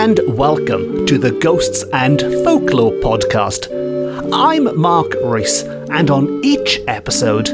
and welcome to the Ghosts and Folklore podcast. I'm Mark Rees, and on each episode,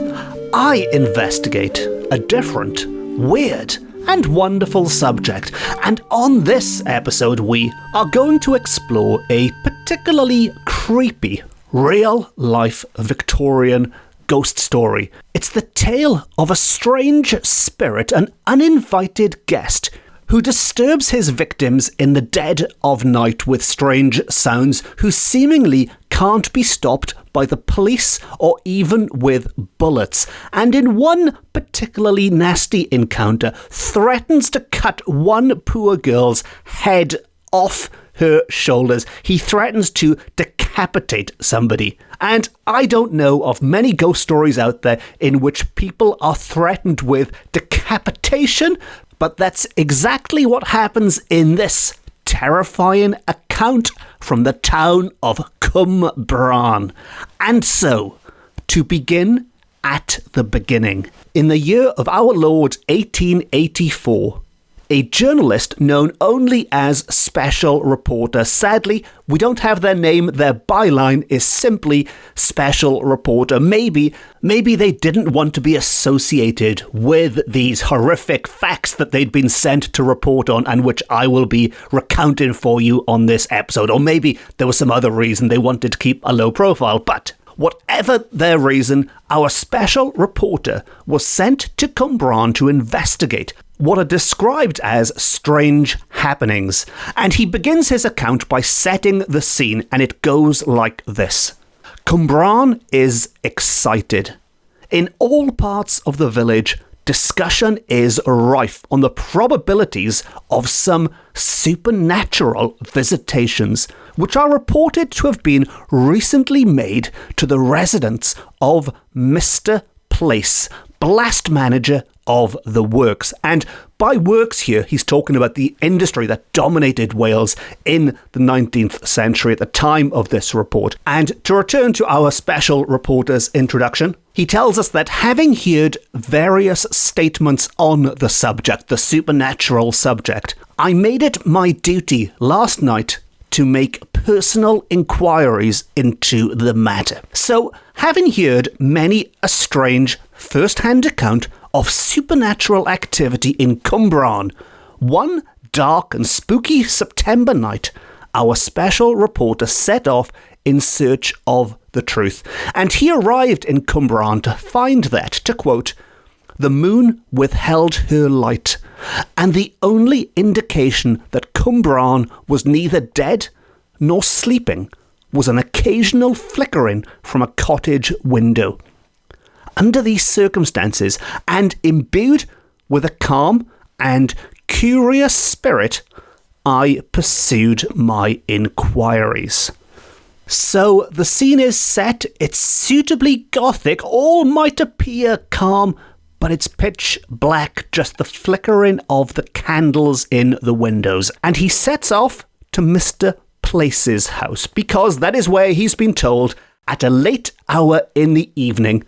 I investigate a different, weird, and wonderful subject. And on this episode, we are going to explore a particularly creepy, real-life Victorian ghost story. It's the tale of a strange spirit, an uninvited guest, who disturbs his victims in the dead of night with strange sounds, who seemingly can't be stopped by the police or even with bullets, and in one particularly nasty encounter threatens to cut one poor girl's head off her shoulders. He threatens to decapitate somebody. And I don't know of many ghost stories out there in which people are threatened with decapitation, but that's exactly what happens in this terrifying account from the town of Cwmbran. And so, to begin at the beginning, in the year of our Lord 1884, a journalist known only as Special Reporter. Sadly, we don't have their name. Their byline is simply Special Reporter. Maybe they didn't want to be associated with these horrific facts that they'd been sent to report on and which I will be recounting for you on this episode. Or maybe there was some other reason they wanted to keep a low profile. But whatever their reason, our Special Reporter was sent to Cwmbran to investigate what are described as strange happenings. And he begins his account by setting the scene, and it goes like this. Cwmbran is excited. In all parts of the village, discussion is rife on the probabilities of some supernatural visitations, which are reported to have been recently made to the residence of Mr. Place, blast manager of the works. And by works here, he's talking about the industry that dominated Wales in the 19th century at the time of this report. And to return to our Special Reporter's introduction, he tells us that having heard various statements on the subject, the supernatural subject, I made it my duty last night to make personal inquiries into the matter. So, having heard many a strange first-hand account of supernatural activity in Cwmbran, one dark and spooky September night, our Special Reporter set off in search of the truth. And he arrived in Cwmbran to find that, to quote, "The moon withheld her light, and the only indication that Cwmbran was neither dead nor sleeping was an occasional flickering from a cottage window. Under these circumstances, and imbued with a calm and curious spirit, I pursued my inquiries." So the scene is set, it's suitably gothic, all might appear calm, but it's pitch black, just the flickering of the candles in the windows. And he sets off to Mr. Place's house, because that is where he's been told, at a late hour in the evening,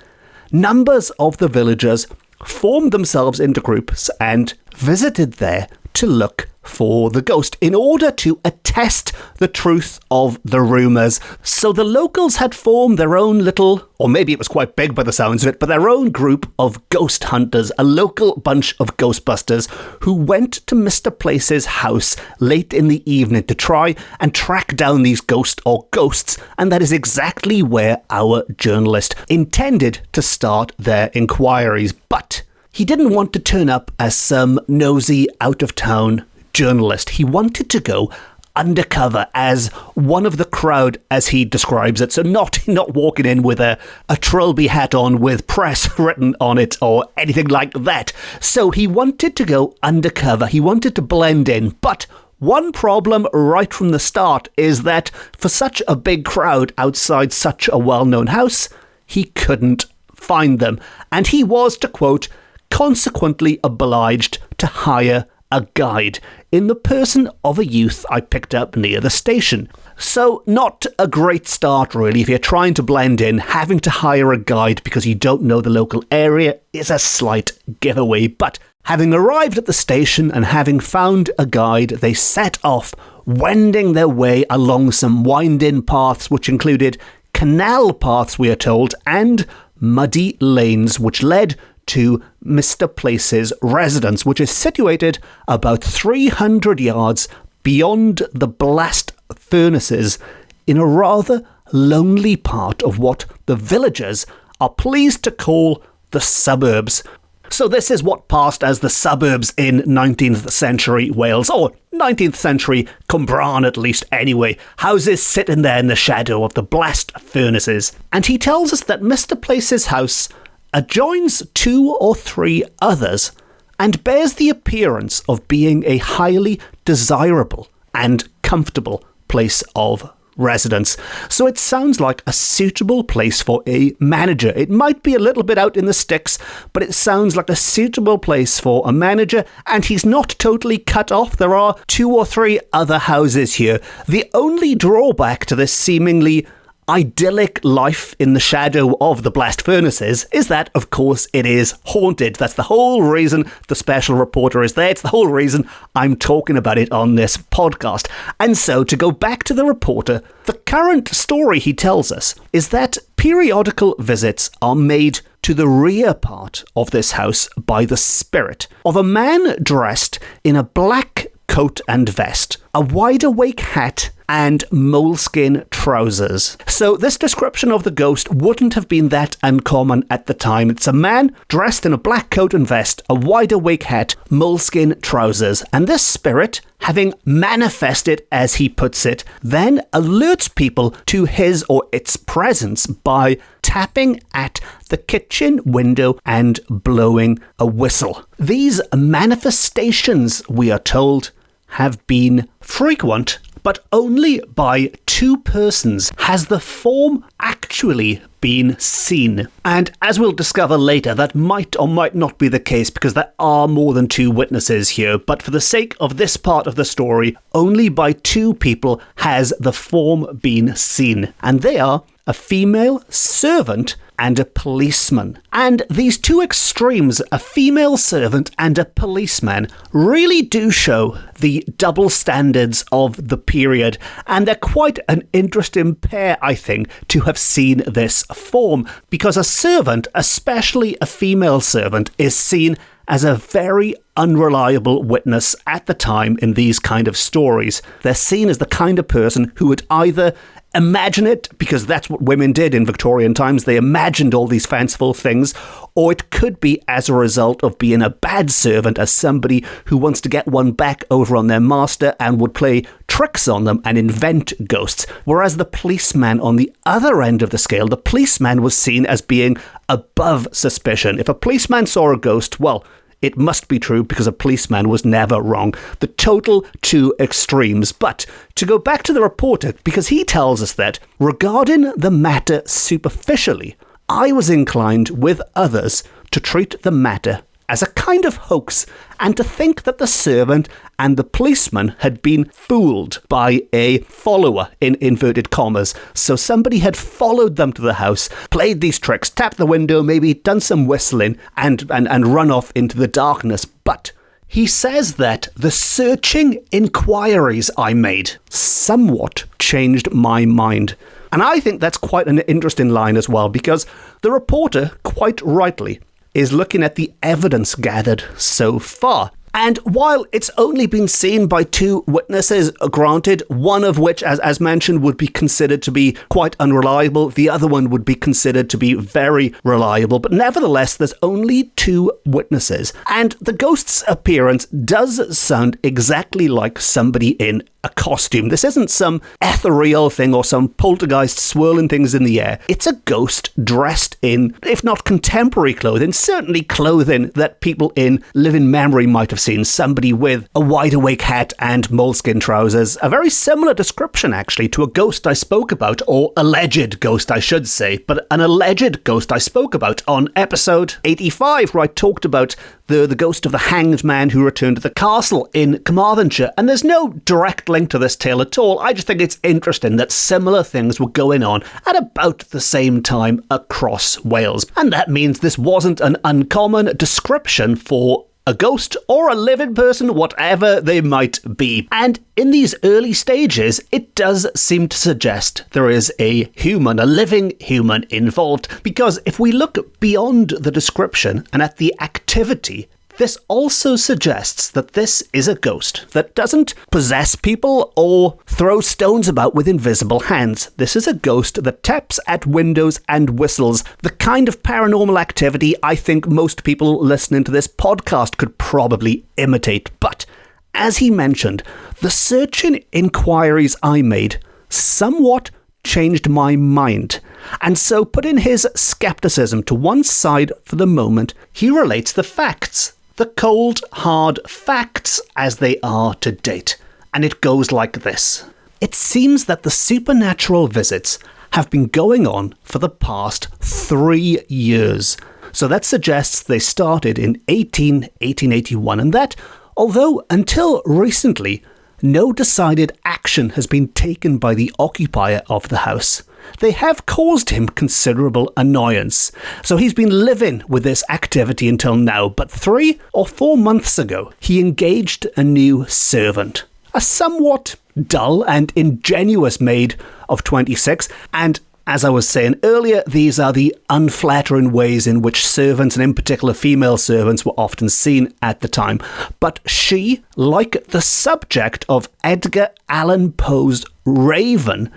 numbers of the villagers formed themselves into groups and visited there to look for the ghost in order to attest the truth of the rumours. So the locals had formed their own little, or maybe it was quite big by the sounds of it, but their own group of ghost hunters, a local bunch of ghostbusters who went to Mr. Place's house late in the evening to try and track down these ghosts, and that is exactly where our journalist intended to start their inquiries. But he didn't want to turn up as some nosy, out-of-town journalist. He wanted to go undercover as one of the crowd, as he describes it. So not walking in with a trilby hat on with press written on it or anything like that. So he wanted to go undercover. He wanted to blend in. But one problem right from the start is that for such a big crowd outside such a well-known house, he couldn't find them. And he was, to quote, consequently obliged to hire a guide in the person of a youth I picked up near the station. So not a great start really. If you're trying to blend in, having to hire a guide because you don't know the local area is a slight giveaway. But Having arrived at the station and having found a guide, they set off, wending their way along some winding paths which included canal paths, we are told, and muddy lanes which led to Mr. Place's residence, which is situated about 300 yards beyond the blast furnaces in a rather lonely part of what the villagers are pleased to call the suburbs. So this is what passed as the suburbs in 19th century Wales, or 19th century Cwmbran at least anyway. Houses sitting there in the shadow of the blast furnaces. And he tells us that Mr. Place's house adjoins 2 or 3 others and bears the appearance of being a highly desirable and comfortable place of residence. So it sounds like a suitable place for a manager. It might be a little bit out in the sticks, but it sounds like a suitable place for a manager, and he's not totally cut off. There are 2 or 3 other houses here. The only drawback to this seemingly idyllic life in the shadow of the blast furnaces is that, of course, it is haunted. That's the whole reason the special reporter is there. It's the whole reason I'm talking about it on this podcast. And so, to go back to the reporter, the current story he tells us is that periodical visits are made to the rear part of this house by the spirit of a man dressed in a black coat and vest, a wide-awake hat, and moleskin trousers. So this description of the ghost wouldn't have been that uncommon at the time. It's a man dressed in a black coat and vest, a wide-awake hat, moleskin trousers, and this spirit, having manifested, as he puts it, then alerts people to his or its presence by tapping at the kitchen window and blowing a whistle. These manifestations, we are told, have been frequent, but only by 2 persons has the form actually been seen. And as we'll discover later, that might or might not be the case because there are more than 2 witnesses here. But for the sake of this part of the story, only by 2 people has the form been seen. And they are a female servant and a policeman. And these 2 extremes, a female servant and a policeman, really do show the double standards of the period. And they're quite an interesting pair, I think, to have seen this form. Because a servant, especially a female servant, is seen as a very unreliable witness at the time in these kind of stories. They're seen as the kind of person who would either imagine it, because that's what women did in Victorian times. They imagined all these fanciful things, or it could be as a result of being a bad servant, as somebody who wants to get one back over on their master and would play tricks on them and invent ghosts. Whereas the policeman on the other end of the scale, the policeman was seen as being above suspicion. If a policeman saw a ghost, well, it must be true because a policeman was never wrong. The total 2 extremes. But to go back to the reporter, because he tells us that regarding the matter superficially, I was inclined with others to treat the matter as a kind of hoax and to think that the servant and the policeman had been fooled by a follower, in inverted commas. So somebody had followed them to the house, played these tricks, tapped the window, maybe done some whistling and run off into the darkness. But he says that the searching inquiries I made somewhat changed my mind. And I think that's quite an interesting line as well, because the reporter, quite rightly, is looking at the evidence gathered so far. And while it's only been seen by 2 witnesses, granted, one of which, as mentioned, would be considered to be quite unreliable, the other one would be considered to be very reliable, but nevertheless, there's only 2 witnesses. And the ghost's appearance does sound exactly like somebody in a costume. This isn't some ethereal thing or some poltergeist swirling things in the air. It's a ghost dressed in, if not contemporary clothing, certainly clothing that people in living memory might have seen. Somebody with a wide-awake hat and moleskin trousers. A very similar description, actually, to a ghost I spoke about, or alleged ghost, I should say, but an alleged ghost I spoke about on episode 85, where I talked about the ghost of the hanged man who returned to the castle in Carmarthenshire. And there's no direct link to this tale at all. I just think it's interesting that similar things were going on at about the same time across Wales. And that means this wasn't an uncommon description for a ghost or a living person, whatever they might be. And in these early stages, it does seem to suggest there is a human, a living human involved, because if we look beyond the description and at the activity, this also suggests that this is a ghost that doesn't possess people or throw stones about with invisible hands. This is a ghost that taps at windows and whistles, the kind of paranormal activity I think most people listening to this podcast could probably imitate. But, as he mentioned, the searching inquiries I made somewhat changed my mind. And so, putting his skepticism to one side for the moment, he relates the facts. The cold, hard facts as they are to date. And it goes like this. It seems that the supernatural visits have been going on for the past 3 years. So that suggests they started in 1881, and that, although until recently, no decided action has been taken by the occupier of the house, they have caused him considerable annoyance. So he's been living with this activity until now, but 3 or 4 months ago, he engaged a new servant, a somewhat dull and ingenuous maid of 26, and as I was saying earlier, these are the unflattering ways in which servants, and in particular female servants, were often seen at the time. But she, like the subject of Edgar Allan Poe's Raven,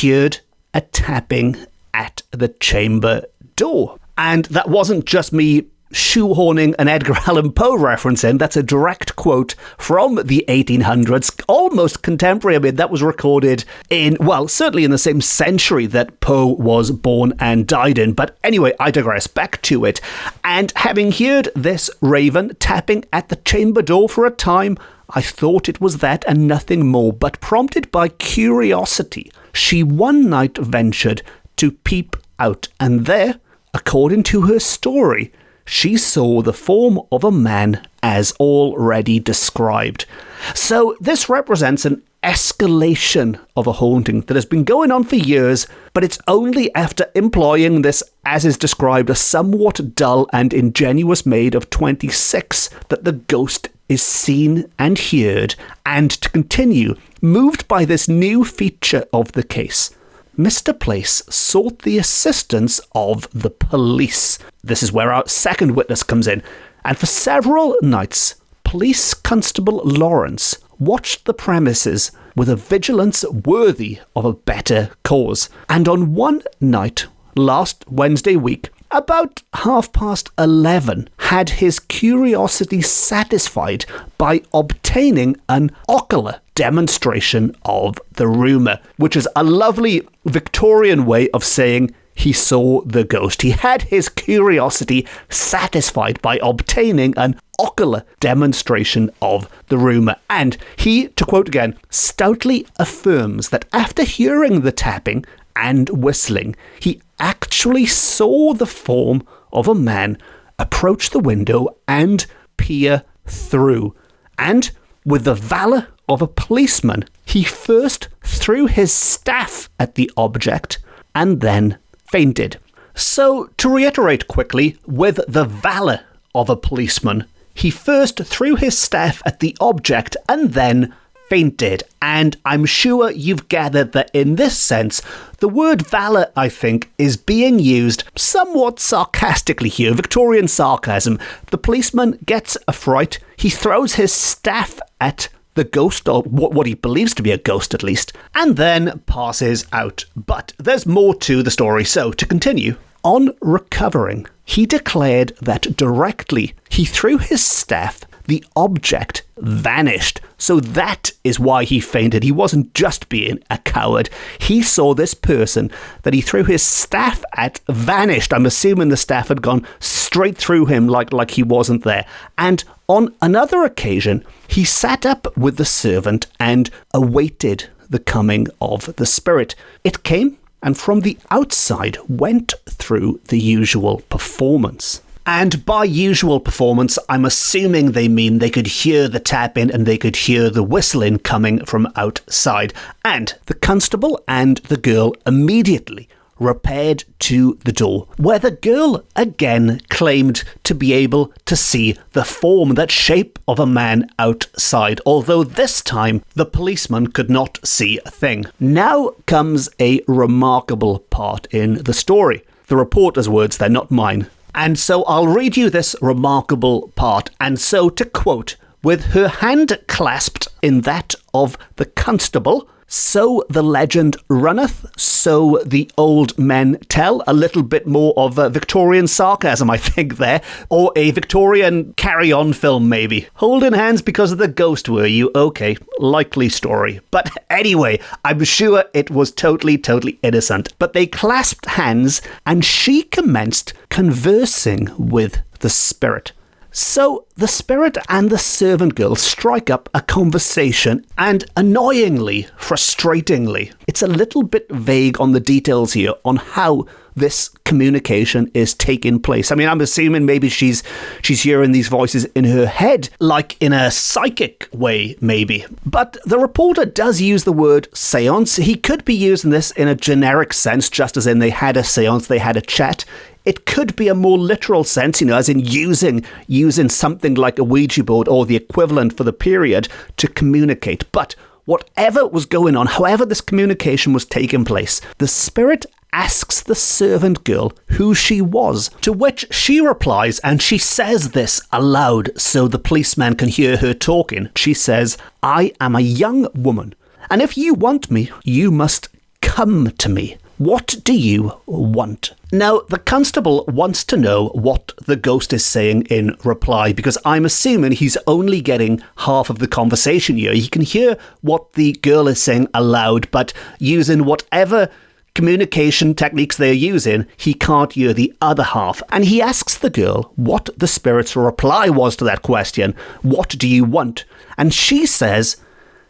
heard a tapping at the chamber door. And that wasn't just me shoehorning an Edgar Allan Poe reference in. That's a direct quote from the 1800s, almost contemporary. I mean, that was recorded in, well, certainly in the same century that Poe was born and died in. But anyway, I digress. Back to it. And having heard this raven tapping at the chamber door for a time, I thought it was that and nothing more. But prompted by curiosity, she one night ventured to peep out. And there, according to her story, she saw the form of a man as already described. So this represents an escalation of a haunting that has been going on for years, but it's only after employing this, as is described, a somewhat dull and ingenuous maid of 26 that the ghost is seen and heard, and to continue, moved by this new feature of the case, Mr. Place sought the assistance of the police. This is where our second witness comes in. And for several nights, Police Constable Lawrence watched the premises with a vigilance worthy of a better cause. And on one night, last Wednesday week, about 11:30, had his curiosity satisfied by obtaining an ocular demonstration of the rumour, which is a lovely Victorian way of saying he saw the ghost. He had his curiosity satisfied by obtaining an ocular demonstration of the rumour. And he, to quote again, stoutly affirms that after hearing the tapping and whistling, he actually saw the form of a man approach the window and peer through. And with the valour of a policeman, he first threw his staff at the object and then fainted. So, to reiterate quickly, with the valour of a policeman, he first threw his staff at the object and then fainted. And I'm sure you've gathered that in this sense, the word valour, I think, is being used somewhat sarcastically here, Victorian sarcasm. The policeman gets a fright, he throws his staff at the ghost, or what he believes to be a ghost at least, and then passes out. But there's more to the story, so to continue. On recovering, he declared that directly he threw his staff, the object vanished. So that is why he fainted. He wasn't just being a coward. He saw this person that he threw his staff at vanished. I'm assuming the staff had gone straight through him like he wasn't there. And on another occasion, he sat up with the servant and awaited the coming of the spirit. It came and from the outside went through the usual performance. And by usual performance, I'm assuming they mean they could hear the tapping and they could hear the whistling coming from outside. And the constable and the girl immediately repaired to the door, where the girl again claimed to be able to see the form, that shape of a man outside, although this time the policeman could not see a thing. Now comes a remarkable part in the story. The reporter's words, they're not mine. And so I'll read you this remarkable part. And so, to quote, "With her hand clasped in that of the constable, so the legend runneth, so the old men tell." A little bit more of Victorian sarcasm, I think, there. Or a Victorian carry-on film, maybe. Holding hands because of the ghost, were you? Okay, likely story. But anyway, I'm sure it was totally innocent. But they clasped hands, and she commenced conversing with the spirit. So the spirit and the servant girl strike up a conversation, and annoyingly, frustratingly, it's a little bit vague on the details here on how this communication is taking place. I mean, I'm assuming maybe she's hearing these voices in her head, like in a psychic way, maybe. But the reporter does use the word seance. He could be using this in a generic sense, just as in they had a seance, they had a chat. It could be a more literal sense, as in using something like a Ouija board or the equivalent for the period to communicate. But whatever was going on, however this communication was taking place, the spirit asks the servant girl who she was, to which she replies, and she says this aloud so the policeman can hear her talking. She says, "I am a young woman, and if you want me, you must come to me. What do you want?" Now, the constable wants to know what the ghost is saying in reply, because I'm assuming he's only getting half of the conversation here. He can hear what the girl is saying aloud, but using whatever communication techniques they're using, he can't hear the other half. And he asks the girl what the spirit's reply was to that question. What do you want? And she says,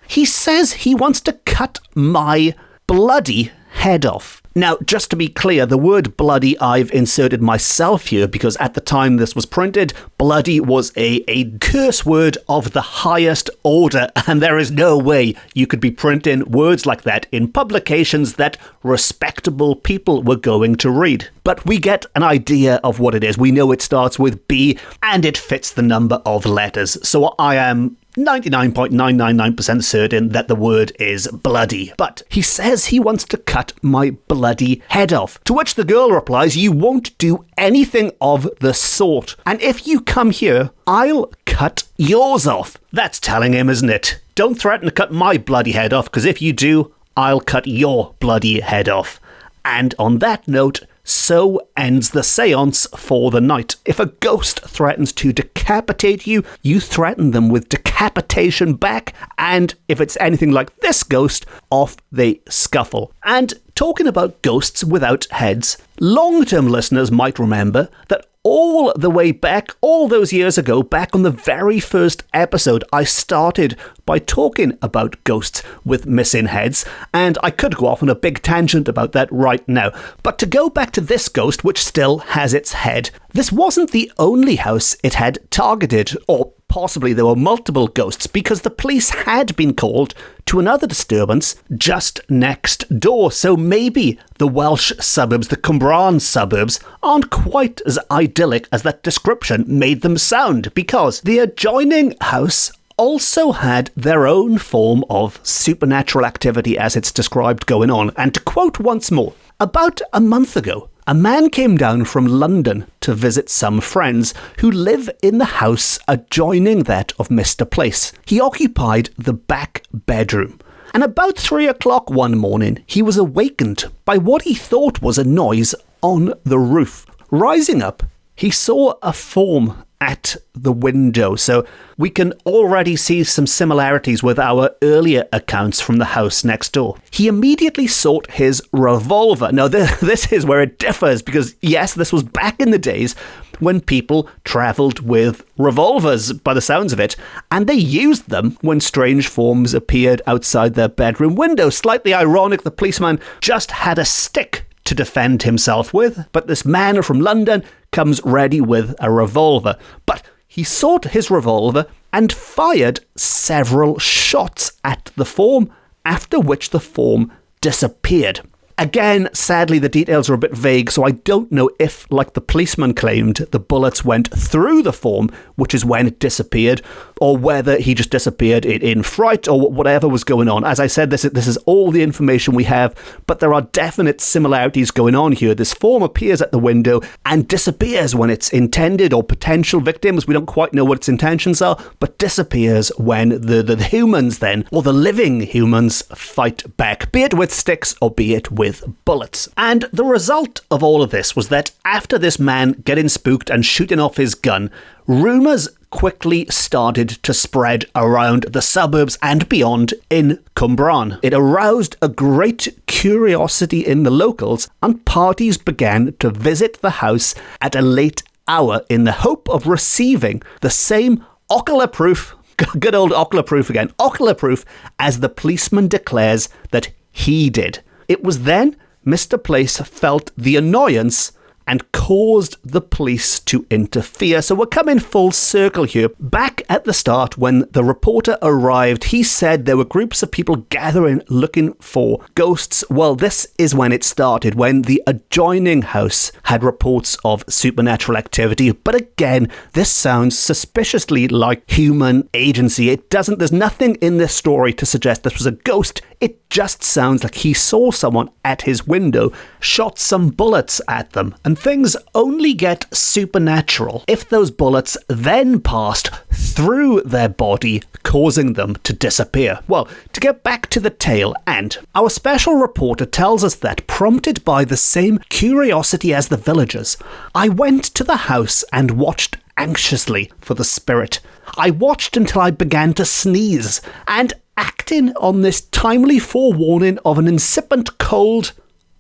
he wants to cut my bloody head off. Now, just to be clear, the word bloody I've inserted myself here because at the time this was printed, bloody was a curse word of the highest order, and there is no way you could be printing words like that in publications that respectable people were going to read. But we get an idea of what it is. We know it starts with B, and it fits the number of letters. So I am 99.999% certain that the word is bloody. But he says he wants to cut my bloody head off. To which the girl replies, "You won't do anything of the sort. And if you come here, I'll cut yours off." That's telling him, isn't it? Don't threaten to cut my bloody head off, because if you do, I'll cut your bloody head off. And on that note, so ends the seance for the night. If a ghost threatens to decapitate you, you threaten them with decapitation back, and if it's anything like this ghost, off they scuffle. And talking about ghosts without heads, long-term listeners might remember that all the way back, all those years ago, back on the very first episode, I started by talking about ghosts with missing heads, and I could go off on a big tangent about that right now. But to go back to this ghost, which still has its head, this wasn't the only house it had targeted, or possibly there were multiple ghosts, because the police had been called to another disturbance just next door. So maybe the Welsh suburbs, the Cwmbran suburbs, aren't quite as idyllic as that description made them sound, because the adjoining house also had their own form of supernatural activity as it's described going on. And to quote once more, about a month ago, a man came down from London to visit some friends who live in the house adjoining that of Mr. Place. He occupied the back bedroom. And about 3 o'clock one morning, he was awakened by what he thought was a noise on the roof. Rising up, he saw a form at the window, so we can already see some similarities with our earlier accounts from the house next door. He immediately sought his revolver. Now, this is where it differs, because yes, this was back in the days when people travelled with revolvers, by the sounds of it, and they used them when strange forms appeared outside their bedroom window. Slightly ironic, the policeman just had a stick to defend himself with, but this man from London comes ready with a revolver. But he sought his revolver and fired several shots at the form, after which the form disappeared. Again, sadly, the details are a bit vague, so I don't know if, like the policeman claimed, the bullets went through the form, which is when it disappeared, or whether he just disappeared in fright, or whatever was going on. As I said, this is all the information we have, but there are definite similarities going on here. This form appears at the window and disappears when its intended or potential victims, we don't quite know what its intentions are, but disappears when the humans then, or the living humans, fight back, be it with sticks or be it with bullets. And the result of all of this was that after this man getting spooked and shooting off his gun, rumours quickly started to spread around the suburbs and beyond in Cwmbran. It aroused a great curiosity in the locals, and parties began to visit the house at a late hour in the hope of receiving the same ocular proof, good old ocular proof again, ocular proof, as the policeman declares that he did. It was then Mr. Place felt the annoyance and caused the police to interfere. So we're coming full circle here. Back at the start, when the reporter arrived, he said there were groups of people gathering looking for ghosts. Well, this is when it started, when the adjoining house had reports of supernatural activity. But again, this sounds suspiciously like human agency. There's nothing in this story to suggest this was a ghost. It just sounds like he saw someone at his window, shot some bullets at them, and things only get supernatural if those bullets then passed through their body, causing them to disappear. Well, to get back to the tale, and our special reporter tells us that, prompted by the same curiosity as the villagers, I went to the house and watched anxiously for the spirit. I watched until I began to sneeze, and acting on this timely forewarning of an incipient cold,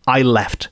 I left.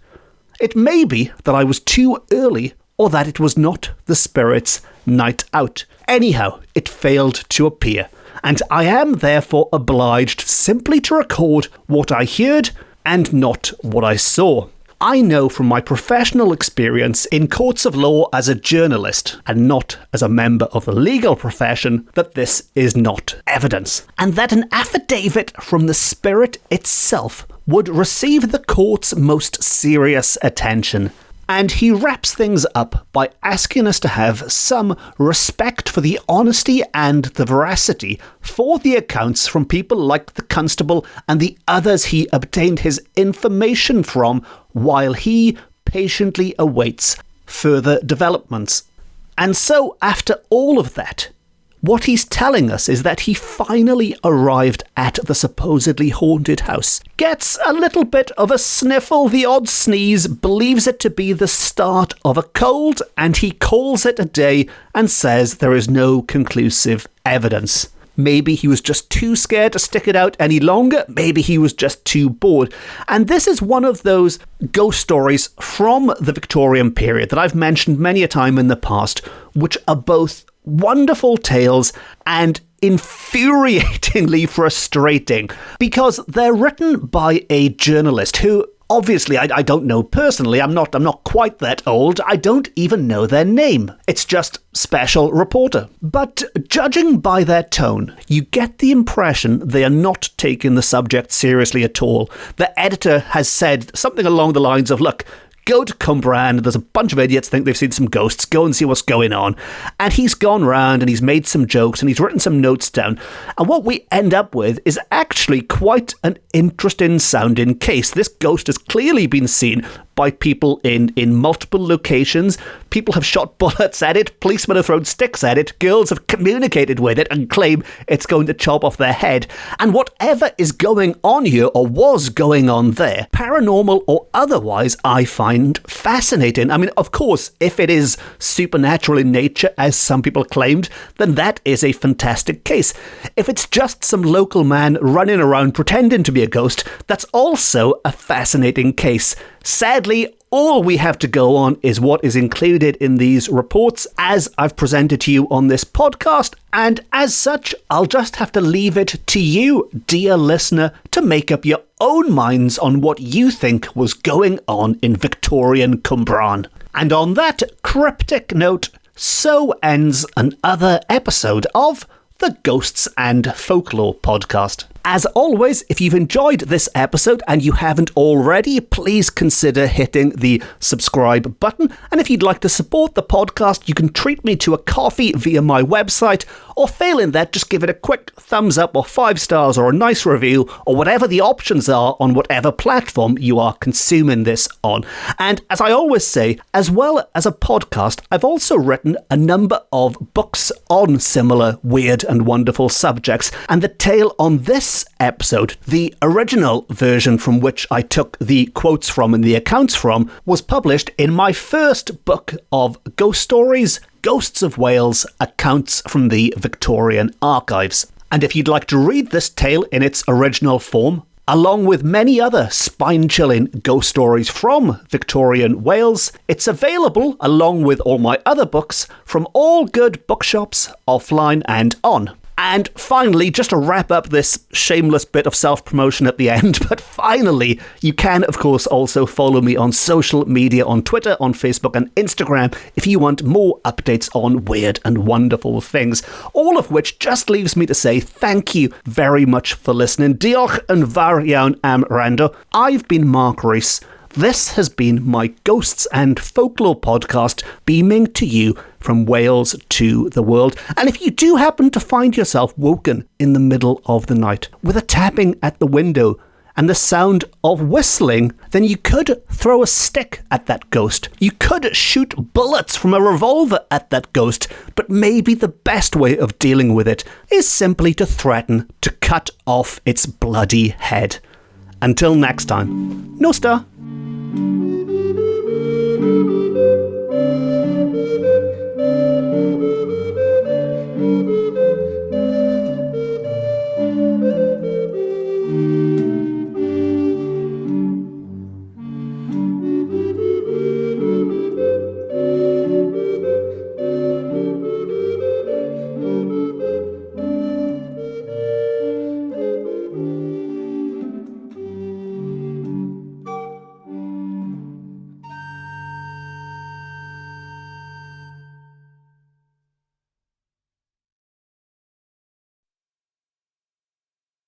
It may be that I was too early, or that it was not the spirit's night out. Anyhow, it failed to appear, and I am therefore obliged simply to record what I heard and not what I saw. I know from my professional experience in courts of law as a journalist and not as a member of the legal profession that this is not evidence, and that an affidavit from the spirit itself would receive the court's most serious attention. And he wraps things up by asking us to have some respect for the honesty and the veracity for the accounts from people like the constable and the others he obtained his information from, while he patiently awaits further developments. And so, after all of that, what he's telling us is that he finally arrived at the supposedly haunted house, gets a little bit of a sniffle, the odd sneeze, believes it to be the start of a cold, and he calls it a day and says there is no conclusive evidence. Maybe he was just too scared to stick it out any longer. Maybe he was just too bored. And this is one of those ghost stories from the Victorian period that I've mentioned many a time in the past, which are both wonderful tales and infuriatingly frustrating, because they're written by a journalist who, obviously, I don't know personally. I'm not quite that old. I don't even know their name. It's just special reporter. But judging by their tone, you get the impression they are not taking the subject seriously at all. The editor has said something along the lines of, look, go to Cwmbran, there's a bunch of idiots think they've seen some ghosts, go and see what's going on. And he's gone round and he's made some jokes and he's written some notes down. And what we end up with is actually quite an interesting sounding case. This ghost has clearly been seen by people in multiple locations. People have shot bullets at it, policemen have thrown sticks at it, girls have communicated with it and claim it's going to chop off their head. And whatever is going on here, or was going on there, paranormal or otherwise, I find fascinating. I mean, of course, if it is supernatural in nature, as some people claimed, then that is a fantastic case. If it's just some local man running around pretending to be a ghost, that's also a fascinating case. Sadly, all we have to go on is what is included in these reports as I've presented to you on this podcast, and as such, I'll just have to leave it to you, dear listener, to make up your own minds on what you think was going on in Victorian Cwmbran. And on that cryptic note, so ends another episode of the Ghosts and Folklore podcast. As always, if you've enjoyed this episode and you haven't already, please consider hitting the subscribe button. And if you'd like to support the podcast, you can treat me to a coffee via my website, or failing that, just give it a quick thumbs up or 5 stars or a nice review or whatever the options are on whatever platform you are consuming this on. And as I always say, as well as a podcast, I've also written a number of books on similar weird and wonderful subjects. And the tale on this episode, the original version from which I took the quotes from and the accounts from, was published in my first book of ghost stories, Ghosts of Wales, Accounts from the Victorian Archives. And if you'd like to read this tale in its original form, along with many other spine-chilling ghost stories from Victorian Wales, it's available along with all my other books from all good bookshops, offline and on. And finally, just to wrap up this shameless bit of self-promotion at the end, but finally, you can, of course, also follow me on social media, on Twitter, on Facebook and Instagram, if you want more updates on weird and wonderful things. All of which just leaves me to say thank you very much for listening. Diolch yn fawr iawn am wrando. I've been Mark Rees. This has been my Ghosts and Folklore podcast, beaming to you from Wales to the world. And if you do happen to find yourself woken in the middle of the night with a tapping at the window and the sound of whistling, then you could throw a stick at that ghost. You could shoot bullets from a revolver at that ghost. But maybe the best way of dealing with it is simply to threaten to cut off its bloody head. Until next time, no star.